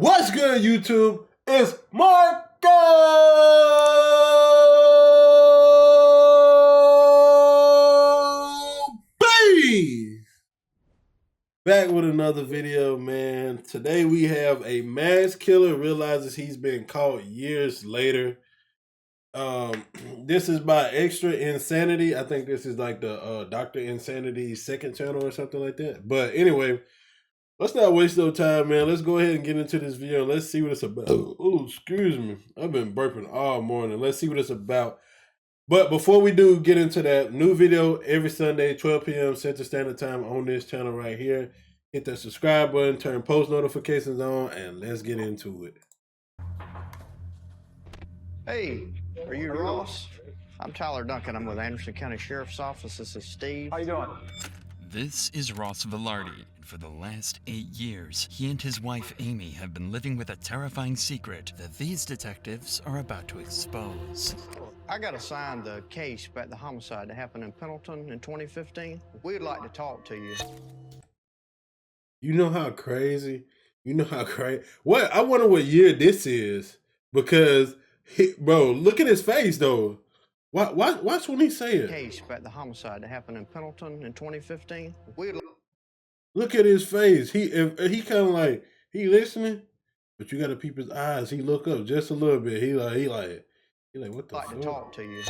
What's good, YouTube? It's Marco B! Back with another video, man. Today we have a mass killer realizes he's been caught years later. This is by Extra Insanity. I think this is like the Dr. Insanity's second channel or something like that. But anyway, let's not waste no time, man. Let's go ahead and get into this video. Let's see what it's about. Oh, excuse me. I've been burping all morning. Let's see what it's about. But before we do get into that, new video every Sunday, 12 p.m. Central Standard Time on this channel right here. Hit that subscribe button, turn post notifications on, and let's get into it. Hey, are you Ross? I'm Tyler Duncan. I'm with Anderson County Sheriff's Office. This is Steve. How you doing? This is Ross Velarde, and for the last 8 years, he and his wife Amy have been living with a terrifying secret that these detectives are about to expose. I got assigned the case about the homicide that happened in Pendleton in 2015. We'd like to talk to you. You know how crazy? What? I wonder what year this is, because, bro, look at his face, though. Watch when he say it. Case about the homicide that happened in Pendleton in 2015. Look at his face. He kind of like, he listening, but you got to peep his eyes. He look up just a little bit. He like, what the fuck? To talk to you.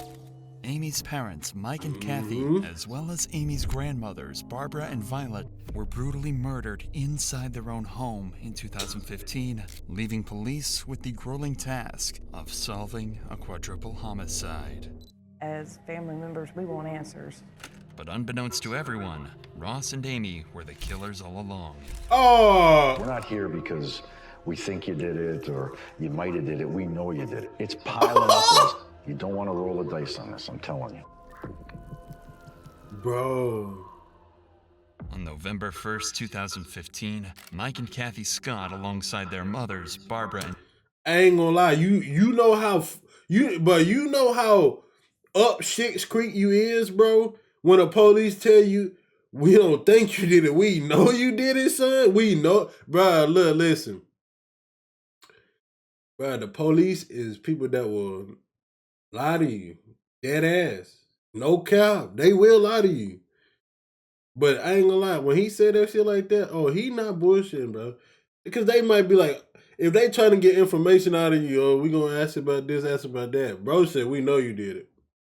Amy's parents, Mike and Kathy, as well as Amy's grandmothers, Barbara and Violet, were brutally murdered inside their own home in 2015, leaving police with the grueling task of solving a quadruple homicide. As family members, we want answers. But unbeknownst to everyone, Ross and Amy were the killers all along. Oh! We're not here because we think you did it or you might have did it. We know you did it. It's piling up. You don't want to roll the dice on this, I'm telling you. Bro. On November 1st, 2015, Mike and Kathy Scott, alongside their mothers, Barbara and... I ain't gonna lie, you know how up Shit's Creek you is, bro? When the police tell you, we don't think you did it, we know you did it, son. We know. Bro, look, listen. Bro, the police is people that will lie to you. Dead ass. No cap. They will lie to you. But I ain't gonna lie, when he said that shit like that, oh, he not bullshitting, bro. Because they might be like, if they trying to get information out of you, oh, we gonna ask about this, ask about that. Bro said, we know you did it.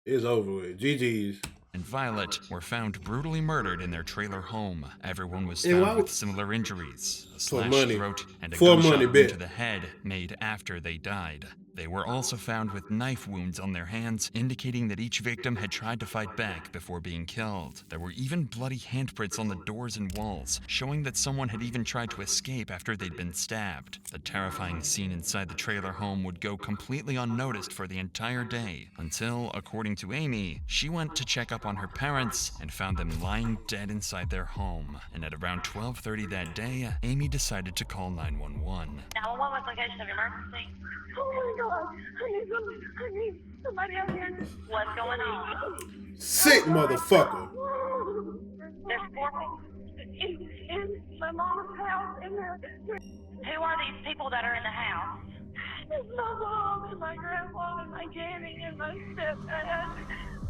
It's over with. GG's. And Violet were found brutally murdered in their trailer home. Everyone was found with similar injuries, a slashed throat and a gunshot wound to the head made after they died. They were also found with knife wounds on their hands, indicating that each victim had tried to fight back before being killed. There were even bloody handprints on the doors and walls, showing that someone had even tried to escape after they'd been stabbed. The terrifying scene inside the trailer home would go completely unnoticed for the entire day, until, according to Amy, she went to check up on her parents and found them lying dead inside their home. And at around 12:30 that day, Amy decided to call 911. 911, what's the location of your emergency? Oh my God, I need somebody out here. What's going on? Sick motherfucker. There's 4 people. In my mom's house, and Who are these people that are in the house? it's my mom and my grandpa and my granny and my stepdad.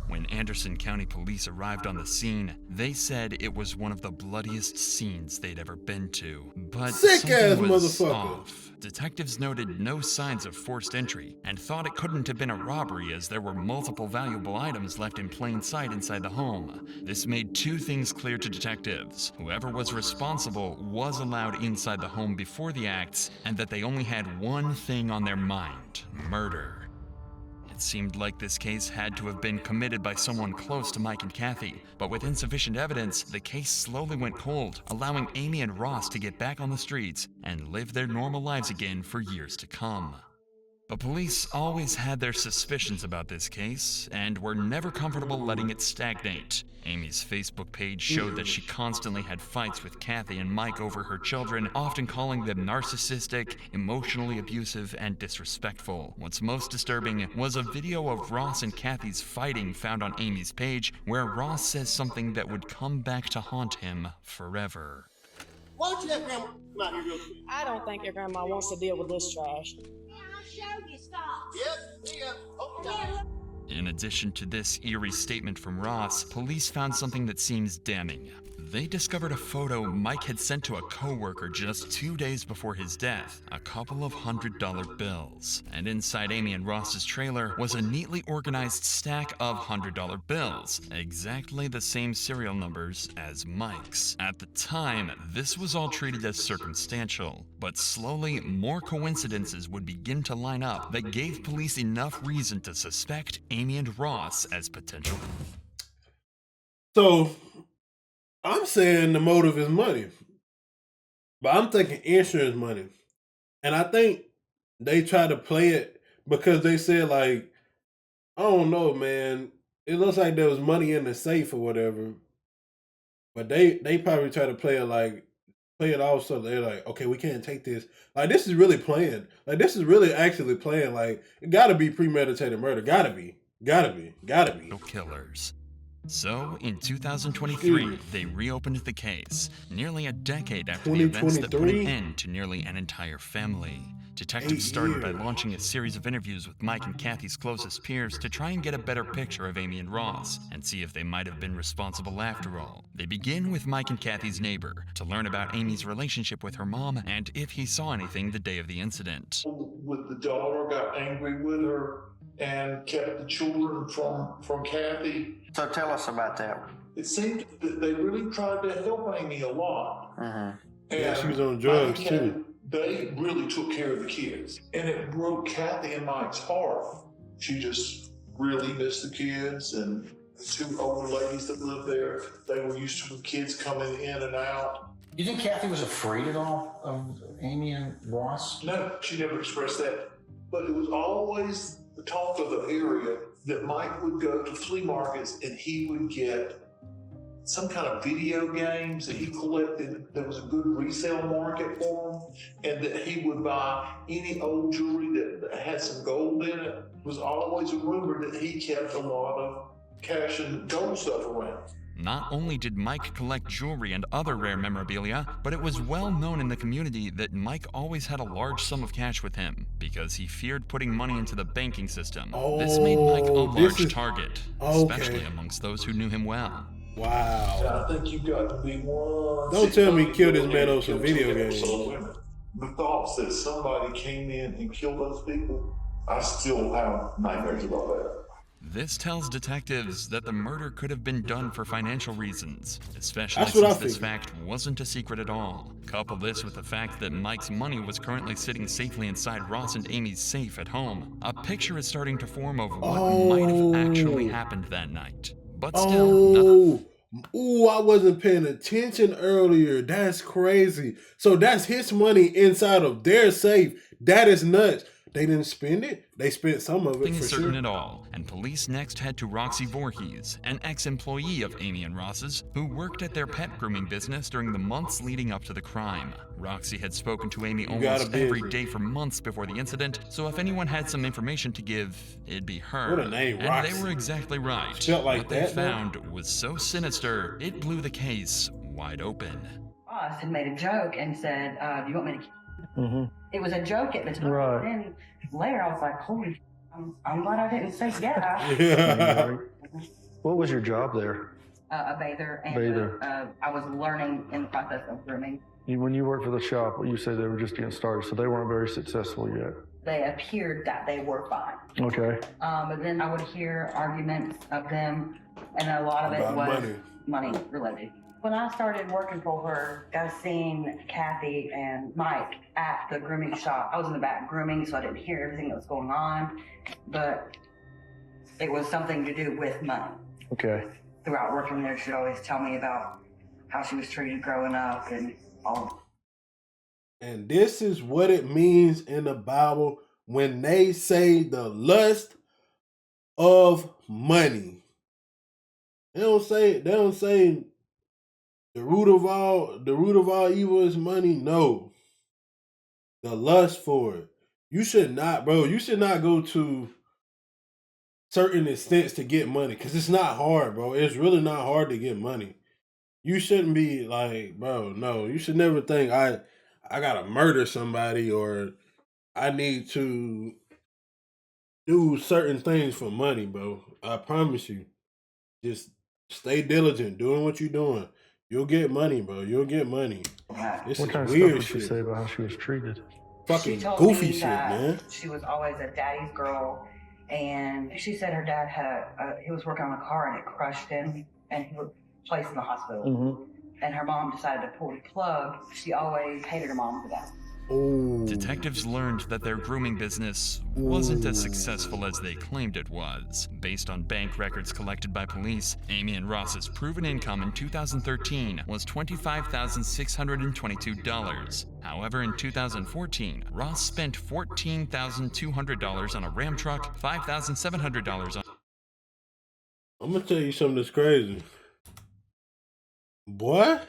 When Anderson County Police arrived on the scene, they said it was one of the bloodiest scenes they'd ever been to. But sick-ass something was motherfucker. off. Detectives noted no signs of forced entry and thought it couldn't have been a robbery, as there were multiple valuable items left in plain sight inside the home. This made 2 things clear to detectives. Whoever was responsible was allowed inside the home before the acts, and that they only had one thing on their mind: murder. It seemed like this case had to have been committed by someone close to Mike and Kathy, but with insufficient evidence, the case slowly went cold, allowing Amy and Ross to get back on the streets and live their normal lives again for years to come. But police always had their suspicions about this case and were never comfortable letting it stagnate. Amy's Facebook page showed that she constantly had fights with Kathy and Mike over her children, often calling them narcissistic, emotionally abusive, and disrespectful. What's most disturbing was a video of Ross and Kathy's fighting found on Amy's page, where Ross says something that would come back to haunt him forever. Why don't you let Grandma I don't think your grandma wants to deal with this trash. In addition to this eerie statement from Ross, police found something that seems damning. They discovered a photo Mike had sent to a coworker just 2 days before his death, a couple of $100 bills. And inside Amy and Ross's trailer was a neatly organized stack of $100 bills, exactly the same serial numbers as Mike's. At the time, this was all treated as circumstantial, but slowly more coincidences would begin to line up that gave police enough reason to suspect Amy and Ross as potential. So I'm saying the motive is money, but I'm thinking insurance money. And I think they try to play it because they said, like, I don't know, man. It looks like there was money in the safe or whatever. But they probably try to play it off so they're like, okay, we can't take this. Like, this is really playing. Like, this is really actually playing. Like, it gotta be premeditated murder. Gotta be. Killers. So, in 2023, they reopened the case, nearly a decade after the events that put an 2023? end to nearly an entire family. Detectives started by launching a series of interviews with Mike and Kathy's closest peers to try and get a better picture of Amy and Ross, and see if they might have been responsible after all. They begin with Mike and Kathy's neighbor, to learn about Amy's relationship with her mom, and if he saw anything the day of the incident. With the daughter, got angry with her, and kept the children from Kathy. So tell us about that. It seemed that they really tried to help Amy a lot. Yeah, she was on Mike drugs and too. Kathy, they really took care of the kids. And it broke Kathy and Mike's heart. She just really missed the kids, and the two older ladies that lived there, they were used to the kids coming in and out. You think Kathy was afraid at all of Amy and Ross? No, she never expressed that. But it was always the talk of the area that Mike would go to flea markets and he would get some kind of video games that he collected. There was a good resale market for them, and that he would buy any old jewelry that had some gold in it. It was always a rumor that he kept a lot of cash and gold stuff around. Not only did Mike collect jewelry and other rare memorabilia, but it was well known in the community that Mike always had a large sum of cash with him because he feared putting money into the banking system. This made Mike a large target, especially amongst those who knew him well. Wow. I think you've got to be one. Don't tell me he killed this man over some video games. The thoughts that somebody came in and killed those people, I still have nightmares about that. This tells detectives that the murder could have been done for financial reasons, especially That's what I since this figured. fact wasn't a secret at all. Couple this with the fact that Mike's money was currently sitting safely inside Ross and Amy's safe at home. A picture is starting to form of what might have actually happened that night. But still, nothing. Ooh, I wasn't paying attention earlier. That's crazy. So that's his money inside of their safe. That is nuts. They didn't spend it. They spent some of it Nothing for is certain sure. at all, and police next head to Roxy Voorhees, an ex-employee of Amy and Ross's, who worked at their pet grooming business during the months leading up to the crime. Roxy had spoken to Amy almost every day for months before the incident, so if anyone had some information to give, it'd be her. What a name, and Roxy. they were exactly right. Spelt like what they that, though? found was so sinister, it blew the case wide open. Ross had made a joke and said, do you want me to It was a joke at the time. Right. Then later I was like, holy, I'm glad I didn't say yeah. What was your job there? A bather, and Bather. I was learning in the process of grooming. When you worked for the shop, you said they were just getting started, so they weren't very successful yet. They appeared that they were fine. Okay. But then I would hear arguments of them, and a lot of it About was money. money related. When I started working for her, I seen Kathy and Mike at the grooming shop. I was in the back grooming, so I didn't hear everything that was going on, but it was something to do with money. Okay. Throughout working there, she'd always tell me about how she was treated growing up and all. And this is what it means in the Bible when they say the lust of money. They don't say the root of all evil is money. No. The lust for it. You should not go to certain extents to get money, because it's not hard, bro. It's really not hard to get money. You shouldn't be like, bro, no, you should never think I I gotta murder somebody or I need to do certain things for money, bro. I promise you. Just stay diligent, doing what you're doing. You'll get money, bro. You'll get money. This What is kind of weird stuff did she shit. say about how she was treated? Fucking She told goofy me shit, that man. she was always a daddy's girl, and she said her dad he was working on a car and it crushed him, and he was placed in the hospital. Mm-hmm. And her mom decided to pull the plug. She always hated her mom for that. Oh. Detectives learned that their grooming business wasn't as successful as they claimed it was. Based on bank records collected by police, Amy and Ross's proven income in 2013 was $25,622. However, in 2014, Ross spent $14,200 on a Ram truck, $5,700 on... I'm gonna tell you something that's crazy. Boy,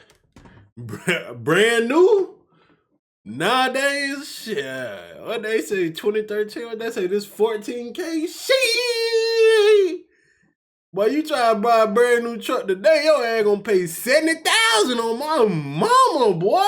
brand new? Nowadays, shit. What they say, 2013? What they say, this 14K? Shit! Boy, you try to buy a brand new truck today, your ass gonna pay $70,000 on my mama, boy.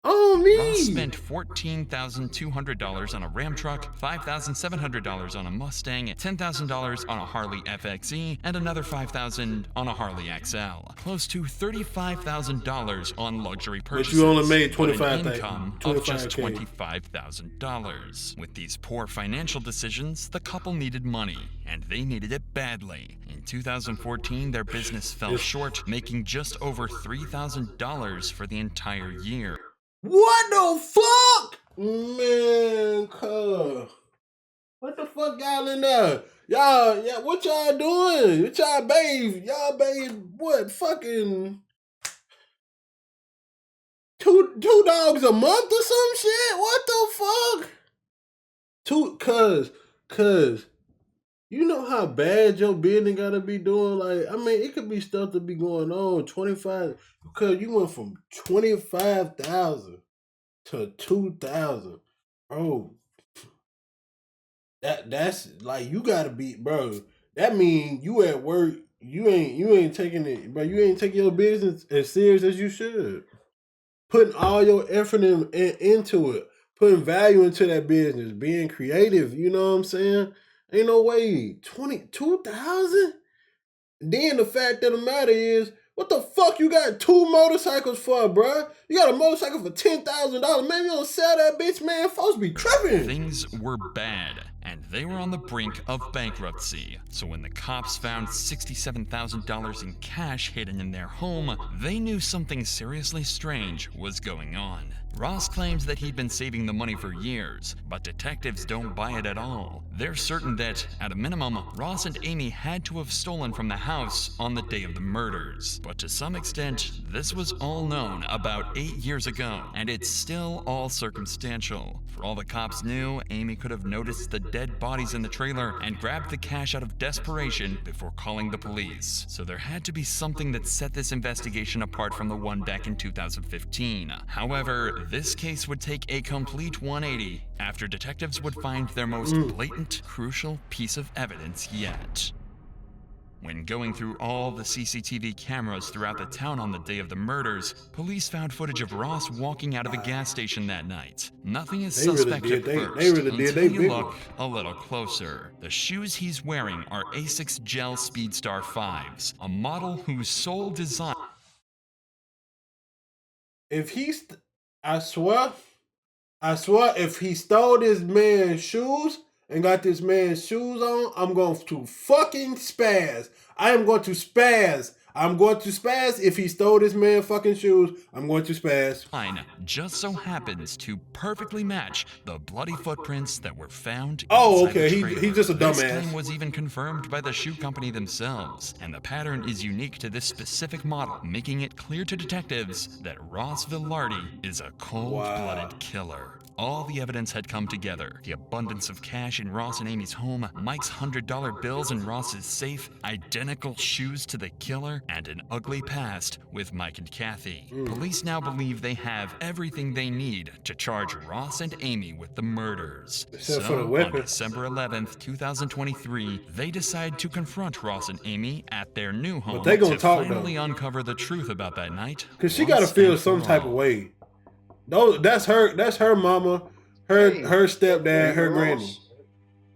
On me. Ross spent $14,200 on a Ram truck, $5,700 on a Mustang, $10,000 on a Harley FXE, and another $5,000 on a Harley XL. Close to $35,000 on luxury purchases. But you only made but an $25,000. income of just $25K. $25,000. With these poor financial decisions, the couple needed money, and they needed it badly. In 2014, their business fell short, making just over $3,000 for the entire year. What the fuck? Man, cuz. What the fuck y'all in there? Y'all, yeah, what y'all doing? What y'all bathe? Y'all bathe what? Fucking two dogs a month or some shit? What the fuck? Cuz, you know how bad your business gotta be doing? Like, I mean, it could be stuff to be going on. 25, because you went from 25,000 to 2,000. Bro, that's like, you gotta be, bro. That mean you at work, you ain't taking it, bro. You ain't taking your business as serious as you should. Putting all your effort into it, putting value into that business, being creative, you know what I'm saying? Ain't no way. 22,000? Then the fact of the matter is, what the fuck you got 2 motorcycles for, bruh? You got a motorcycle for $10,000. Man, you don't sell that bitch, man. Folks be tripping. Things were bad, and they were on the brink of bankruptcy. So when the cops found $67,000 in cash hidden in their home, they knew something seriously strange was going on. Ross claims that he'd been saving the money for years, but detectives don't buy it at all. They're certain that, at a minimum, Ross and Amy had to have stolen from the house on the day of the murders. But to some extent, this was all known about 8 years ago, and it's still all circumstantial. For all the cops knew, Amy could have noticed the dead bodies in the trailer and grabbed the cash out of desperation before calling the police. So there had to be something that set this investigation apart from the one back in 2015. However, this case would take a complete 180 after detectives would find their most blatant, crucial piece of evidence yet. When going through all the CCTV cameras throughout the town on the day of the murders, police found footage of Ross walking out of a gas station that night. Nothing is suspect at first until you look a little closer. The shoes he's wearing are Asics Gel Speedstar 5s, a model whose sole design... If he's... I swear, if he stole this man's shoes and got this man's shoes on, I'm going to fucking spaz. I am going to spaz. I'm going to spaz. If he stole this man's fucking shoes, I'm going to spaz. Just so happens to perfectly match the bloody footprints that were found. Oh, inside okay. the trailer. He's just a This dumbass. claim was even confirmed by the shoe company themselves, and the pattern is unique to this specific model, making it clear to detectives that Ross Vilardi is a cold-blooded killer. All the evidence had come together. The abundance of cash in Ross and Amy's home, Mike's $100 bills in Ross's safe, identical shoes to the killer, and an ugly past with Mike and Kathy. Police now believe they have everything they need to charge Ross and Amy with the murders. Except So, for the weapon. on December 11th, 2023, they decide to confront Ross and Amy at their new home they gonna to talk, finally uncover the truth about that night. Because she got to once feel and some for type all. of way. That's her mama, her stepdad, her Ross. granny.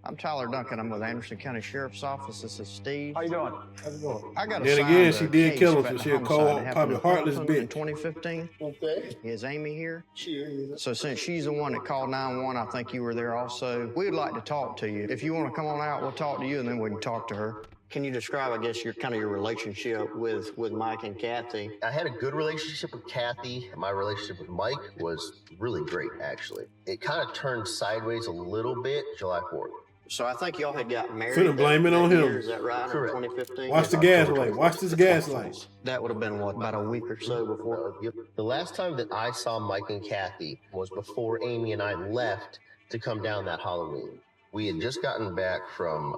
I'm Tyler Duncan. I'm with Anderson County Sheriff's Office. This is Steve. How you doing? How's it going? I got a Then sign again, of she a did case kill him, about so the she a homicide cold, that happened probably in heartless Pendleton in bitch. 2015. Okay. Is Amy here? Cheers. So since she's the one that called 911, I think you were there also. We'd like to talk to you. If you want to come on out, we'll talk to you, and then we can talk to her. Can you describe, I guess, your relationship with Mike and Kathy? I had a good relationship with Kathy. My relationship with Mike was really great, actually. It kind of turned sideways a little bit July 4th. So I think y'all had got married. Finna blame it on him. Year, is that right? Correct. In 2015? Watch the gas light. Watch this gas light. That would have been, what, about a week or so before? The last time that I saw Mike and Kathy was before Amy and I left to come down that Halloween. We had just gotten back from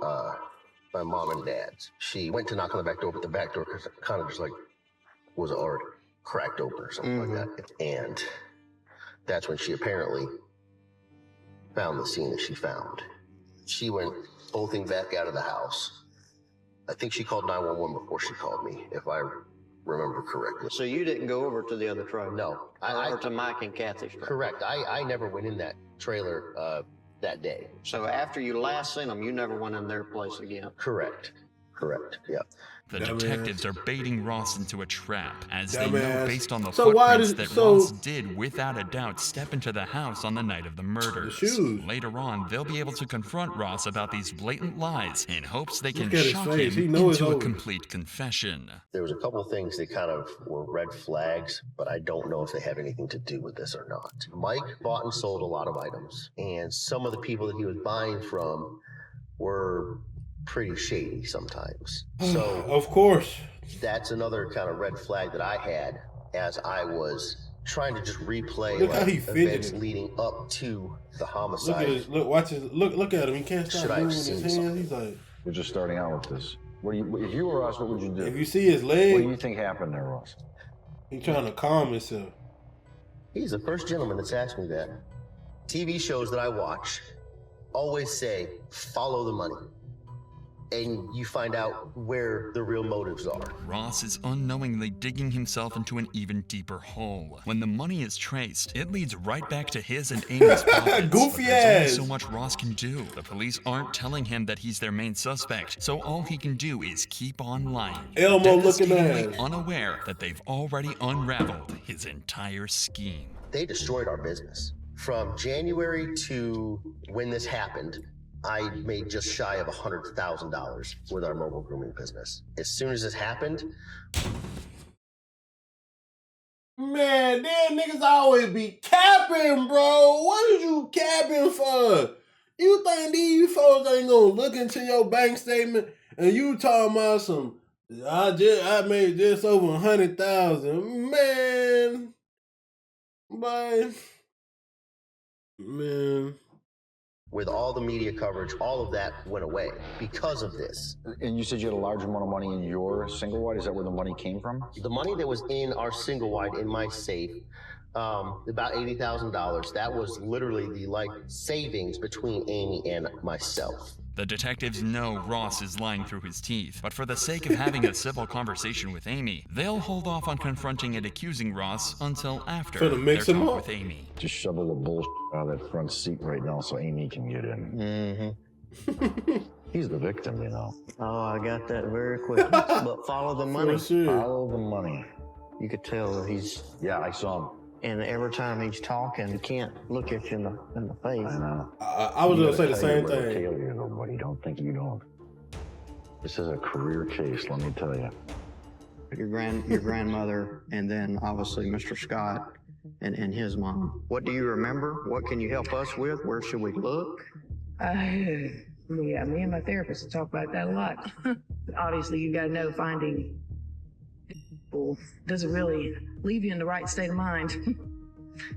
my mom and dad's. She went to knock on the back door, but the back door kind of just like was already cracked open or something like that. And that's when she apparently found the scene that she found. She went bolting back out of the house. I think she called 911 before she called me, if I remember correctly. So you didn't go over to the other trailer? No. Over to Mike and Kathy's trailer? Correct. I never went in that trailer that day. So after you last seen them, you never went in their place again? Correct. Yeah. The Dumbass. detectives are baiting Ross into a trap, as they Dumbass. know based on the So why footprints did- that so- Ross did without a doubt step into the house on the night of the murders. shoes. Later on, they'll be able to confront Ross about these blatant lies in hopes they can Look at his shock face. He him know it's into a over. complete confession. There was a couple of things that kind of were red flags, but I don't know if they have anything to do with this or not. Mike bought and sold a lot of items, and some of the people that he was buying from were pretty shady sometimes. So Of course. that's another kind of red flag that I had as I was trying to just replay Look how he events fidgeted. leading up to the Look homicide. at his watch his look at him. He can't stop Should I have moving his seen hands. something? He's like, We're just starting out with this. If you were us, what would you do? if you see his What do you leg, think happened there, Ross? he trying to calm himself. He's the first gentleman that's asked me that. TV shows that I watch always say, follow the money. And you find out where the real motives are. Ross is unknowingly digging himself into an even deeper hole. When the money is traced, it leads right back to his and Amy's pockets. Goofy But there's only ass. so much Ross can do. The police aren't telling him that he's their main suspect, so all he can do is keep on lying. Elmo looking devastatingly ass. unaware that they've already unraveled his entire scheme. They destroyed our business. From January to when this happened, I made just shy of $100,000 with our mobile grooming business. As soon as this happened, Man, damn niggas always be capping, bro. What is you capping for? You think these folks ain't gonna look into your bank statement and you talking about some? I made just over 100,000, man. But man. with all the media coverage, all of that went away because of this. And you said you had a large amount of money in your single wide. Is that where the money came from? The money that was in our single wide in my safe, about $80,000, that was literally the like savings between Amy and myself. The detectives know Ross is lying through his teeth, but for the sake of having a civil conversation with Amy, they'll hold off on confronting and accusing Ross until after Finna mix their him talk up. with Amy. Just shovel the bullshit out of that front seat right now so Amy can get in. Mm-hmm. He's the victim, you know. Oh, I got that very quick. But follow the money. Follow the money. You could tell that he's... Yeah, I saw him. And every time he's talking, he can't look at you in the face. I know. I was gonna say the same thing. Tell you, though, buddy. Don't think you don't. This is a career case, let me tell you. Your grandmother, and then obviously Mr. Scott and his mom. What do you remember? What can you help us with? Where should we look? Yeah, me and my therapist talk about that a lot. Obviously, you got to know finding people doesn't really leave you in the right state of mind.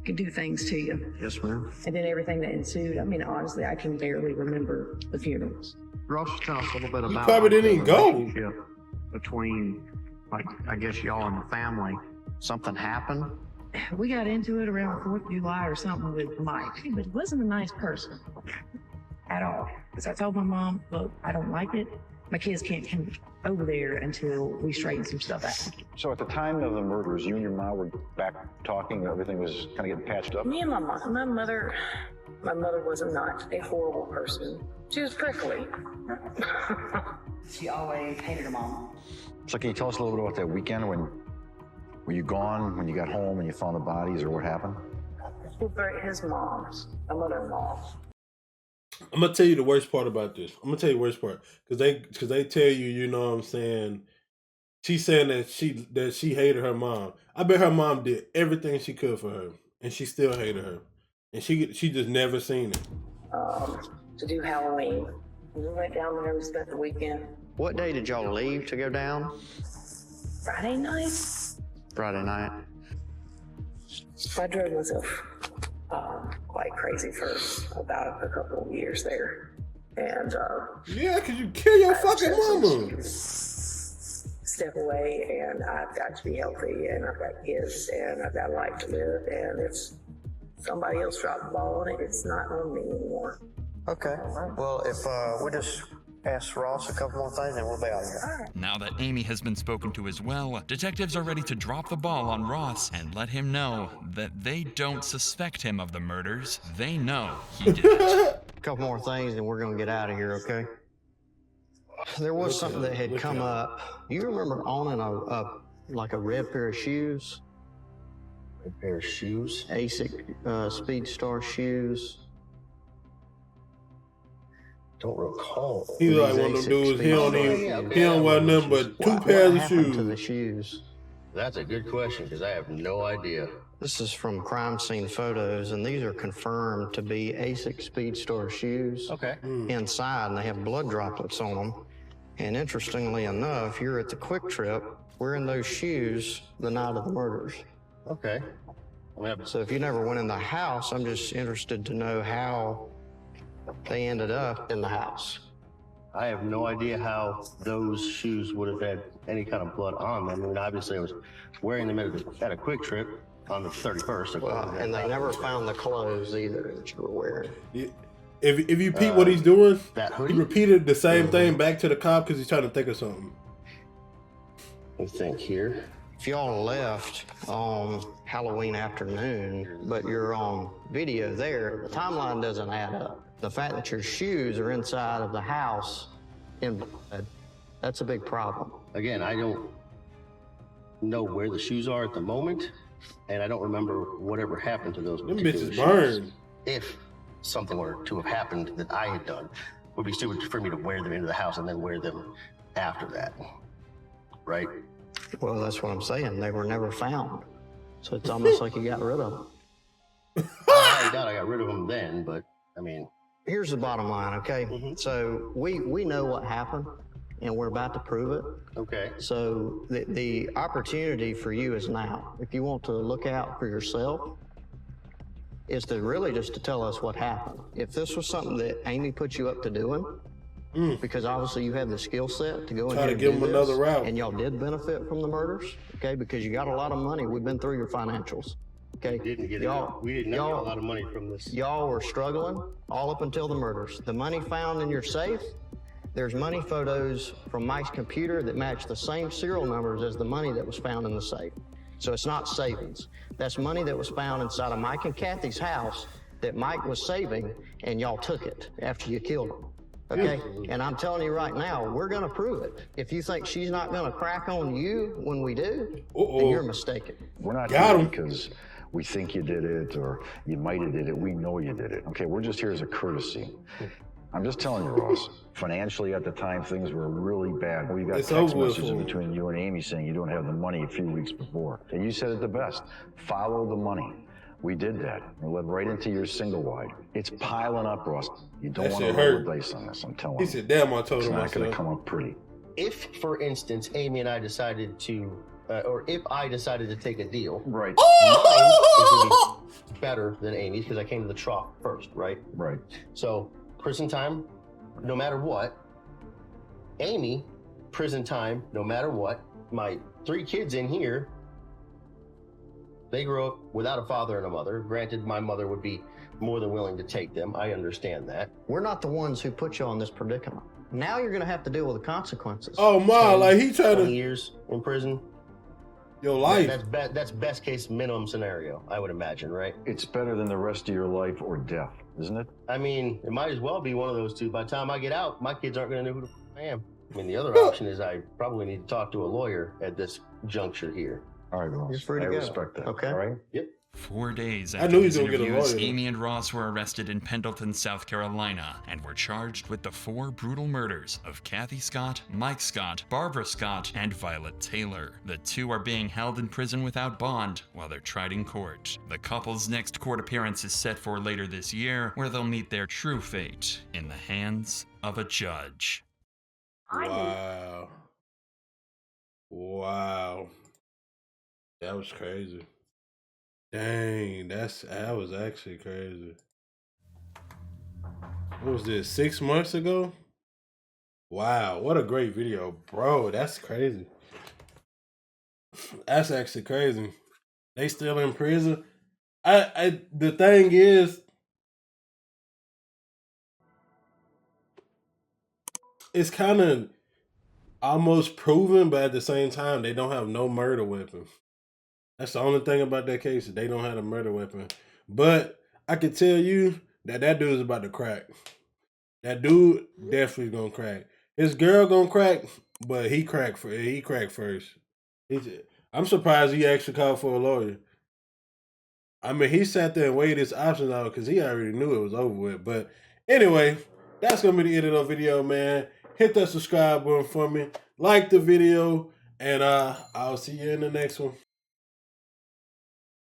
Can do things to you. Yes, ma'am. And then everything that ensued. I mean, honestly, I can barely remember the funerals. Ross, tell us a little bit about probably didn't even the go. relationship between, like, I guess y'all and the family. Something happened? We got into it around 4th of July or something with Mike, but he wasn't a nice person at all. Because I told my mom, look, I don't like it. my kids can't come over there until we straighten some stuff out. So at the time of the murders, you and your mom were back talking, everything was kind of getting patched up? Me and my mom, my mother was not a horrible person. She was prickly. She always hated her mom. So can you tell us a little bit about that weekend when were you gone, when you got home and you found the bodies, or what happened? His mom's, my mother-in-law. I'm gonna tell you the worst part about this. I'm gonna tell you the worst part because they tell you, you know what I'm saying. She's saying that she hated her mom. I bet her mom did everything she could for her, and she still hated her, and she just never seen it. To do Halloween, we went down there and spent the weekend. What day did y'all leave to go down? Friday night. Friday night. I drove myself quite crazy for about a couple of years there, and yeah, cause you kill your fucking mama. Step away, and I've got to be healthy, and I've got kids, and I've got a life to live, and if somebody else dropped the ball on it, it's not on me anymore. Okay. Well, if we just ask Ross a couple more things, and we'll be out of here. Now that Amy has been spoken to as well, detectives are ready to drop the ball on Ross and let him know that they don't suspect him of the murders. They know he did it. A couple more things, and we're gonna get out of here, okay? There was something that had come up. You remember owning like a red pair of shoes? Red pair of shoes? ASIC Speedstar shoes. Don't recall. He's like one of them dudes. He don't wear nothing but two pairs of shoes. To the shoes? That's a good question because I have no idea. This is from crime scene photos, and these are confirmed to be ASIC Speedstar shoes. Okay. Inside, and they have blood droplets on them. And interestingly enough, you're at the Quick Trip wearing those shoes the night of the murders. Okay. So if you never went in the house, I'm just interested to know how they ended up in the house. I have no idea how those shoes would have had any kind of blood on them. I mean, obviously I was wearing them at a Quick Trip on the 31st. Well, and they never found the clothes either that you were wearing. If you peep what he's doing, that hoodie? He repeated the same thing back to the cop because he's trying to think of something. Let me think here. If y'all left on Halloween afternoon, but you're on video there, the timeline doesn't add up. The fact that your shoes are inside of the house in blood, that's a big problem. Again, I don't know where the shoes are at the moment, and I don't remember whatever happened to those particular bitches shoes. burned. If something were to have happened that I had done, it would be stupid for me to wear them into the house and then wear them after that, right? Well, that's what I'm saying. They were never found. So it's almost like you got rid of them. I doubt I got rid of them then, but I mean... Here's the bottom line, okay? So we know what happened, and we're about to prove it. Okay. So the opportunity for you is now. If you want to look out for yourself, is to really just to tell us what happened. If this was something that Amy put you up to doing, because obviously you have the skill set to go in Try here to and give do them this, another route. and y'all did benefit from the murders, okay? Because you got a lot of money. We've been through your financials, okay? We didn't get a lot of money from this. Y'all were struggling all up until the murders. The money found in your safe, there's money photos from Mike's computer that match the same serial numbers as the money that was found in the safe. So it's not savings. That's money that was found inside of Mike and Kathy's house that Mike was saving, and y'all took it after you killed him. Okay? And I'm telling you right now, we're gonna prove it. If you think she's not gonna crack on you when we do, then you're mistaken. We're not Got here him. because we think you did it or you might have did it. We know you did it. Okay, we're just here as a courtesy. I'm just telling you, Ross, financially at the time, things were really bad. We got It's text over messages for him. between you and Amy saying you don't have the money a few weeks before. And you said it the best, follow the money. We did that. We led right into your single wide. It's piling up, Ross. You don't That want to shit roll hurt. the dice on this, I'm telling He you. said, "Damn, I told It's him not going to myself." come up pretty. If, for instance, Amy and I decided to, or if I decided to take a deal, right? Mine is going to be better than Amy's because I came to the trough first, right? Right. So prison time, no matter what. Amy, prison time, no matter what. My 3 kids in here, they grew up without a father and a mother. Granted, my mother would be more than willing to take them. I understand that. We're not the ones who put you on this predicament. Now you're going to have to deal with the consequences. Oh my, like he trying 20 to years in prison. your life. That's best case minimum scenario, I would imagine, right? It's better than the rest of your life or death, isn't it? I mean, it might as well be one of those two. By the time I get out, my kids aren't going to know who the f- I am. I mean, the other option is I probably need to talk to a lawyer at this juncture here. All right, Ross. You're free to I go. respect that. Okay. All right? Yep. 4 days I after knew he these was gonna get a interviews, lawyer. Amy and Ross were arrested in Pendleton, South Carolina, and were charged with the 4 brutal murders of Kathy Scott, Mike Scott, Barbara Scott, and Violet Taylor. The 2 are being held in prison without bond while they're tried in court. The couple's next court appearance is set for later this year, where they'll meet their true fate in the hands of a judge. Wow. Wow. That was crazy. Dang, that was actually crazy. What was this, 6 months ago? Wow, what a great video, bro. That's crazy. That's actually crazy. They still in prison. The thing is, it's kind of almost proven, but at the same time, they don't have no murder weapon. That's the only thing about that case. They don't have a murder weapon. But I can tell you that that dude is about to crack. That dude definitely gonna crack. His girl gonna crack, but he cracked first. I'm surprised he actually called for a lawyer. I mean, he sat there and weighed his options out because he already knew it was over with. But anyway, that's gonna be the end of the video, man. Hit that subscribe button for me. Like the video, and I'll see you in the next one.